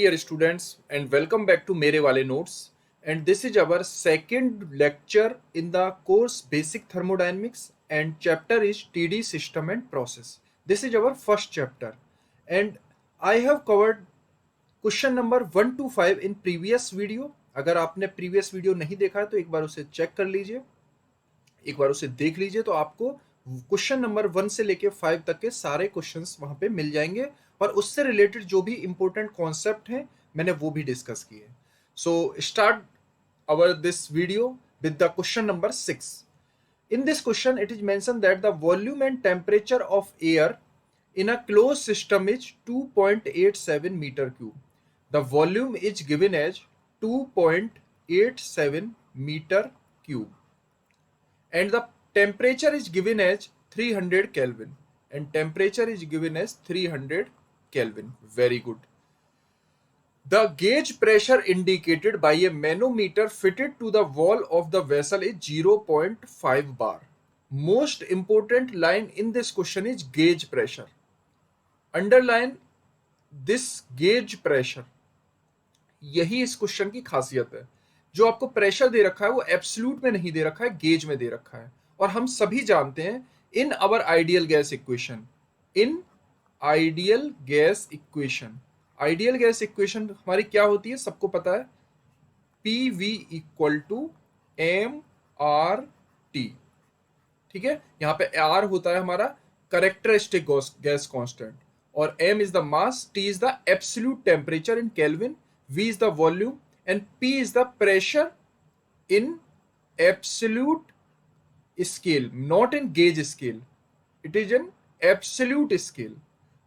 dear students and welcome back to Mere Wale Notes, and this is our second lecture in the course Basic Thermodynamics and chapter is TD System and Process. This is our first chapter and I have covered question number 1 to 5 in previous video. अगर आपने previous video नहीं देखा है तो एक बार उसे check कर लीजिए, एक बार उसे देख लीजिए तो आपको क्वेश्चन नंबर 1 से लेके 5 तक के सारे क्वेश्चंस वहां पे मिल जाएंगे और उससे रिलेटेड जो भी इंपॉर्टेंट कॉन्सेप्ट हैं मैंने वो भी डिस्कस किए. So start our this video with the question number 6. In this question it is mentioned that the volume and temperature of air in a closed system is 2.87 meter cube. The volume is given as 2.87 meter cube and the temperature is given as 300 Kelvin and temperature is given as 300 Kelvin. Very good. The gauge pressure indicated by a manometer fitted to the wall of the vessel is 0.5 bar. Most important line in this question is gauge pressure. Underline this gauge pressure. यही इस question की खासियत है. जो आपको pressure दे रखा है वो एब्सोल्यूट में नहीं दे रखा है, गेज में दे रखा है. और हम सभी जानते हैं in our ideal gas equation, ideal gas equation हमारी क्या होती है सबको पता है, PV इक्वल टू MRT. ठीक है, यहां पे R होता है हमारा करेक्टरिस्टिक गैस कांस्टेंट और M is the mass, T is the absolute temperature in kelvin, V is the volume and P is the pressure in absolute scale, not in gauge scale, it is in absolute scale.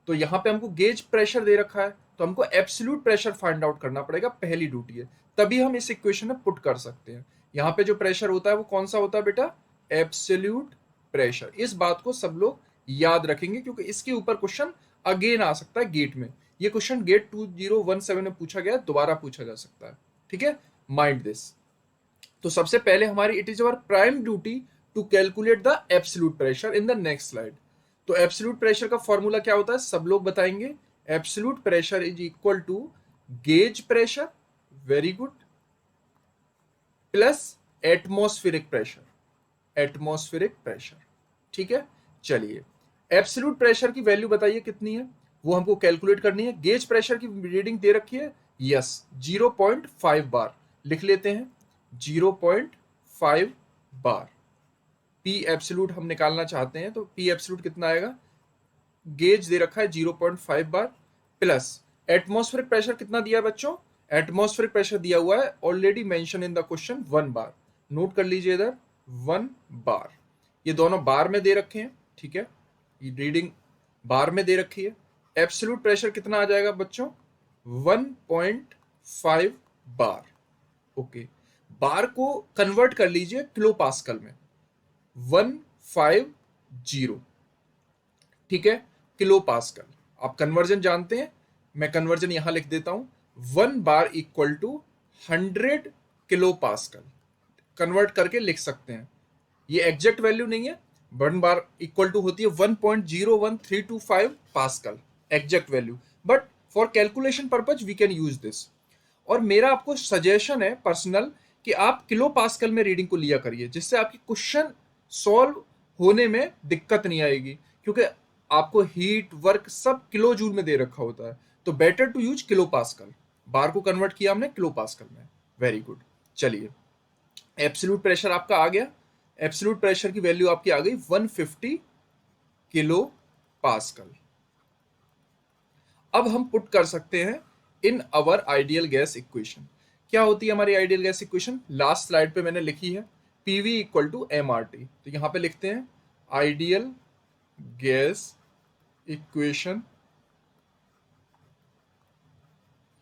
तो यहां पे हमको gauge pressure दे रखा है तो हमको absolute pressure find out करना पड़ेगा, पहली ड्यूटी है, तभी हम इस इक्वेशन में पुट कर सकते हैं. यहां पे जो प्रेशर होता है वो कौन सा होता है बेटा, एब्सोल्यूट प्रेशर. इस बात को सब लोग याद रखेंगे क्योंकि इसके ऊपर क्वेश्चन अगेन आ सकता है गेट में. ये क्वेश्चन गेट 2017 में पूछा गया, दोबारा पूछा जा सकता है. ठीक है, माइंड दिस. तो सबसे पहले हमारी it is our prime duty to calculate the absolute pressure in the next slide. तो एब्सोल्यूट प्रेशर का फॉर्मूला क्या होता है सब लोग बताएंगे. Absolute pressure is equal to gauge pressure, very good, plus atmospheric pressure. ठीक है, चलिए एब्सोल्यूट प्रेशर की वैल्यू बताइए कितनी है, वो हमको कैलकुलेट करनी है. गेज प्रेशर की रीडिंग दे रखी है, यस 0.5 बार लिख लेते हैं, 0.5 बार. P एब्सोल्यूट हम निकालना चाहते हैं तो P एब्सोल्यूट कितना आएगा, गेज दे रखा है 0.5 बार, प्लस एटमॉस्फेरिक प्रेशर कितना दिया है बच्चों, एटमॉस्फेरिक प्रेशर दिया हुआ है already mention in the question 1 bar. Note कर लीजिए इधर 1 बार, ये दोनों बार में दे रखे हैं. ठीक है, ये रीडिंग बार में दे रखी है. एब्सोल्यूट प्रेशर कितना आ जाएगा बच्चों, 1.5 बार. ओके, बार को कन्वर्ट कर लीजिए किलो पास्कल में, 150. ठीक है, किलो पास्कल आप कन्वर्जन जानते हैं, मैं कन्वर्जन यहां लिख देता हूं, 1 bar equal to 100 kilo pascal. Convert करके लिख सकते हैं, ये एग्जैक्ट वैल्यू नहीं है, 1 बार इक्वल टू होती है 1.01325 pascal exact value, but for calculation purpose we can use this. और मेरा आपको सजेशन है पर्सनल कि आप किलो पास्कल में रीडिंग को लिया करिए, जिससे आपकी क्वेश्चन सॉल्व होने में दिक्कत नहीं आएगी, क्योंकि आपको हीट वर्क सब किलो जूल में दे रखा होता है. तो better to use kilo pascal. Bar को कन्वर्ट किया हमने किलो पास्कल में, वेरी गुड. चलिए एब्सोल्यूट प्रेशर आपका आ गया, एब्सोल्यूट प्रेशर की वैल्यू आपकी आ गई 150 किलो पास्कल. अब हम पुट कर सकते हैं इन अवर आइडियल गैस इक्वेशन. क्या होती है हमारी ideal gas equation, last slide पे मैंने लिखी है, PV इक्वल टू MRT. तो यहां पे लिखते हैं आइडियल गैस इक्वेशन,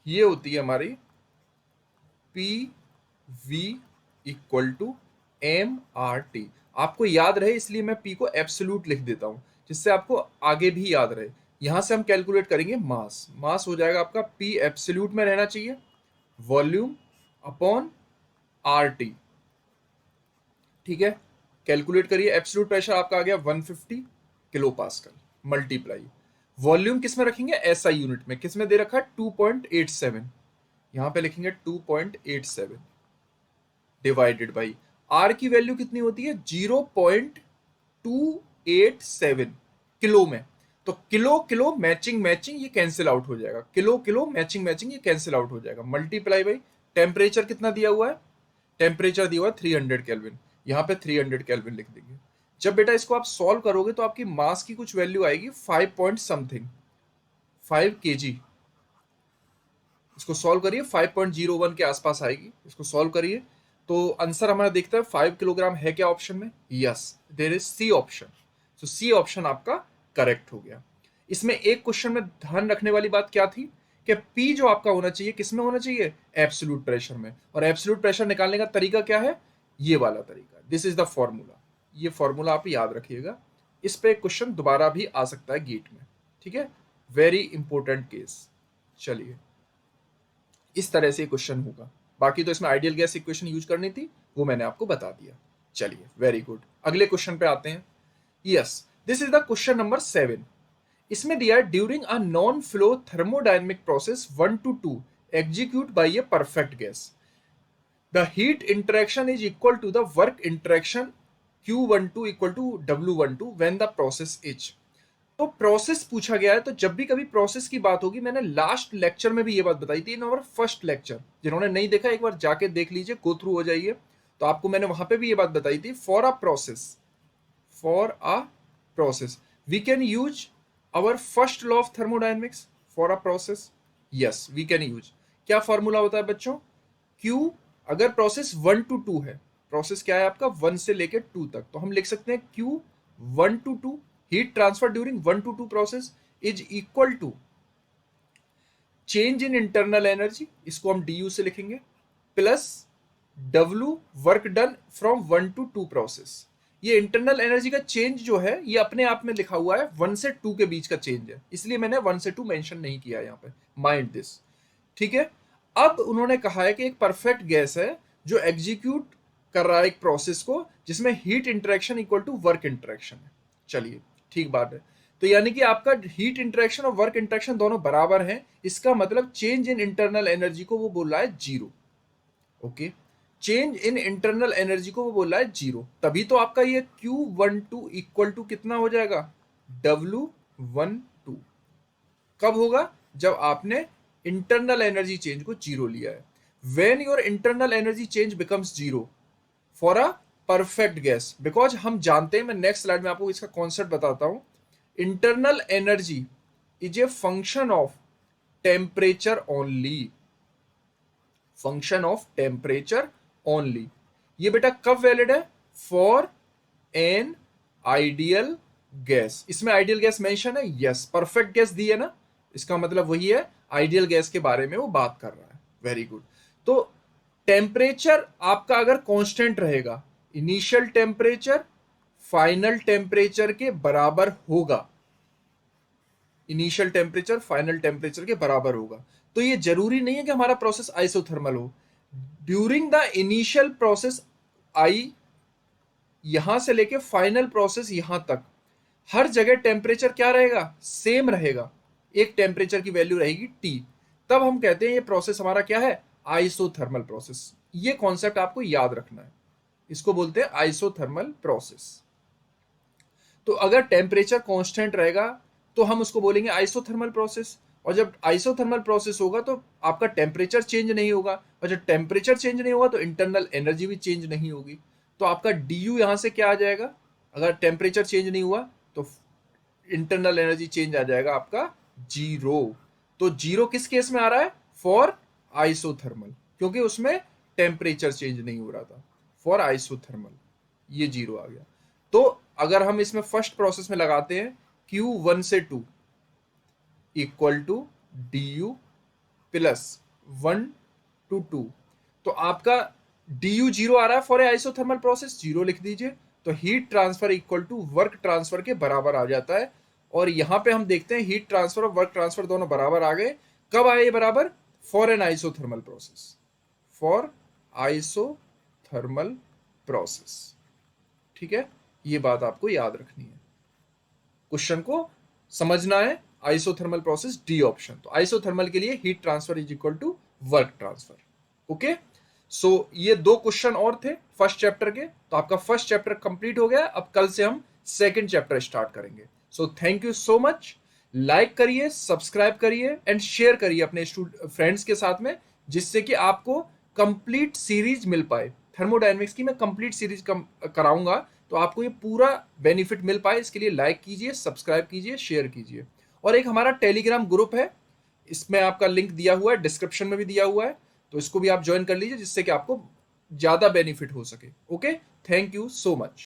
ये होती है हमारी PV इक्वल टू MRT. आपको याद रहे इसलिए मैं P को एब्सोल्यूट लिख देता हूं, जिससे आपको आगे भी याद रहे. यहां से हम कैलकुलेट करेंगे मास. मास हो जाएगा आपका P एब्सोल्यूट में रहना चाहिए, वॉल्यूम अपॉन RT. ठीक है, कैलकुलेट करिए. एब्सोल्यूट प्रेशर आपका आ गया 150 किलो पास्कल, मल्टीप्लाई वॉल्यूम किस में रखेंगे, एसआई यूनिट में। किस में दे रखा है, 2.87, यहां पे लिखेंगे 2.87 डिवाइडेड बाई आर की वैल्यू कितनी होती है, 0.287 किलो में। तो किलो किलो मैचिंग मैचिंग ये कैंसिल आउट हो जाएगा, किलो किलो मैचिंग मैचिंग ये कैंसिल आउट हो जाएगा। मल्टीप्लाई बाई टेम्परेचर कितना दिया हुआ है, टेम्परेचर दिया हुआ है 300 केल्विन, यहाँ पे 300 केल्विन लिख देंगे। जब बेटा इसको आप सॉल्व करोगे तो आपकी मास की कुछ वैल्यू आएगी 5 पॉइंट समथिंग, 5 kg। इसको सॉल्व करिए, 5.01 के आसपास आएगी, इसको सॉल्व करिए तो आंसर हमारा देखता है 5 किलोग्राम है क्या ऑप्शन में, yes there is C option. So C option आपका करेक्ट हो गया। इसमें एक क्वेश्चन में ध्यान रखने वाली बात क्या थी कि पी जो आपका होना चाहिए किस में होना चाहिए, एब्सोल्यूट प्रेशर में। और एब्सोल्यूट प्रेशर निकालने का तरीका क्या है, ये वाला तरीका, दिस इज द फॉर्मूला। ये फॉर्मूला आप याद रखिएगा, इस पे क्वेश्चन दोबारा भी आ सकता है गेट में, ठीक है, वेरी इंपॉर्टेंट केस। चलिए इस तरह से क्वेश्चन होगा। बाकी तो इसमें आइडियल गैस इक्वेशन यूज करनी थी, वो मैंने आपको बता दिया। चलिए वेरी गुड, अगले क्वेश्चन पे आते हैं। Yes, this is the question number 7। इसमें दिया है during a non flow thermodynamic process 1 to 2 execute by a perfect gas, the heat interaction is equal to the work interaction Q12 equal to W12 when the process is. तो process पूछा गया है, तो जब भी कभी प्रोसेस की बात होगी, मैंने लास्ट लेक्चर में भी ये बात बताई थी इन आवर फर्स्ट लेक्चर, जिन्होंने नहीं देखा एक बार जाके देख लीजिए, गो थ्रू हो जाइए। तो आपको मैंने वहां पे भी ये बात बताई थी, for a process we can use our first law of thermodynamics for a process, yes we can use. क्या फॉर्मूला होता है बच्चों, Q, अगर प्रोसेस 1 to 2 है, प्रोसेस क्या है आपका 1 से लेकर 2 तक, तो हम लिख सकते हैं Q 1 to 2 heat transfer during 1 to 2 process is equal to change in internal energy, इसको हम DU से लिखेंगे, plus W work done from 1 to 2 process. ये इंटरनल एनर्जी का चेंज जो है ये अपने आप में लिखा हुआ है 1 से 2 के बीच का चेंज है, इसलिए मैंने 1 से 2 मेंशन नहीं किया यहाँ पे, माइंड दिस, ठीक है। अब उन्होंने कहा है कि एक परफेक्ट गैस है जो एग्जीक्यूट कर रहा है एक प्रोसेस को जिसमें heat interaction equal to work interaction है। चलिए ठीक बात है, तो यानी कि आपका हीट इंटरेक्शन और वर्क इंटरेक्शन दोनों बराबर हैं, इसका मतलब चेंज इन इंटरनल एनर्जी को वो बोल रहा है zero. Okay, change in internal energy को वो बोल रहा है जीरो, तभी तो आपका ये Q12 इक्वल टू कितना हो जाएगा, W12। कब होगा, जब आपने इंटरनल एनर्जी चेंज को जीरो लिया है। When your internal energy change becomes zero for a perfect gas, because हम जानते हैं, मैं नेक्स्ट स्लाइड में आपको इसका कॉन्सेप्ट बताता हूं, internal energy is a function of temperature only, function of temperature only. ये बेटा कब वैलिड है, फॉर एन आइडियल गैस। इसमें आइडियल गैस मेंशन है, यस, परफेक्ट गैस दी है ना, इसका मतलब वही है, आइडियल गैस के बारे में वो बात कर रहा है। Very good. तो टेम्परेचर आपका अगर कांस्टेंट रहेगा, इनिशियल टेम्परेचर फाइनल टेम्परेचर के बराबर होगा, इनिशियल टेम्परेचर फाइनल टेम्परेचर के बराबर होगा, तो ये जरूरी नहीं है कि हमारा प्रोसेस आइसोथर्मल हो। During the initial process I, यहां से लेके फाइनल प्रोसेस यहां तक, हर जगह टेम्परेचर क्या रहेगा, सेम रहेगा, एक टेम्परेचर की वैल्यू रहेगी T। तब हम कहते हैं ये प्रोसेस हमारा क्या है, आइसोथर्मल प्रोसेस। ये कॉन्सेप्ट आपको याद रखना है, इसको बोलते हैं आइसोथर्मल प्रोसेस। तो अगर टेम्परेचर कांस्टेंट रहेगा तो हम उसको बोलेंगे आइसोथर्मल प्रोसेस, और जब आइसोथर्मल प्रोसेस होगा तो आपका टेम्परेचर चेंज नहीं होगा, और जब टेम्परेचर चेंज नहीं होगा तो इंटरनल एनर्जी भी चेंज नहीं होगी। तो आपका DU यहां से क्या आ जाएगा, अगर टेम्परेचर चेंज नहीं हुआ तो इंटरनल एनर्जी चेंज आ जाएगा आपका जीरो। तो जीरो किस केस में आ रहा है, फॉर आइसोथर्मल, क्योंकि उसमें टेम्परेचर चेंज नहीं हो रहा था, फॉर आइसोथर्मल ये जीरो आ गया। तो अगर हम इसमें फर्स्ट प्रोसेस में लगाते हैं Q1 से 2 equal to DU plus 1 to 2, तो आपका DU जीरो आ रहा है for a isothermal process, zero लिख दीजिए, तो heat transfer equal to work transfer के बराबर आ जाता है। और यहां पे हम देखते हैं हीट ट्रांसफर और वर्क ट्रांसफर दोनों बराबर आ गए, कब आए ये बराबर, for an isothermal process, for isothermal process, ठीक है। ये बात आपको याद रखनी है, क्वेश्चन को समझना है, आइसोथर्मल प्रोसेस डी ऑप्शन। तो आइसोथर्मल के लिए heat transfer is equal to work transfer. Okay, so ये दो क्वेश्चन और थे फर्स्ट चैप्टर के। तो आपका फर्स्ट चैप्टर कंप्लीट हो गया। अब कल से हम सेकंड चैप्टर स्टार्ट करेंगे। So thank you so much. Like करिए, सब्सक्राइब करिए एंड शेयर करिए अपने फ्रेंड्स के साथ में, जिससे कि आपको कंप्लीट सीरीज मिल पाए। थर्मोडायनेमिक्स की मैं कंप्लीट सीरीज कराऊंगा, तो आपको ये पूरा बेनिफिट मिल पाए। इसके लिए लाइक कीजिए, सब्सक्राइब कीजिए, शेयर कीजिए। और एक हमारा टेलीग्राम ग्रुप है, इसमें आपका लिंक दिया हुआ है, डिस्क्रिप्शन में भी दिया हुआ है, तो इसको भी आप ज्वाइन कर लीजिए, जिससे कि आपको ज्यादा बेनिफिट हो सके। Okay, thank you so much.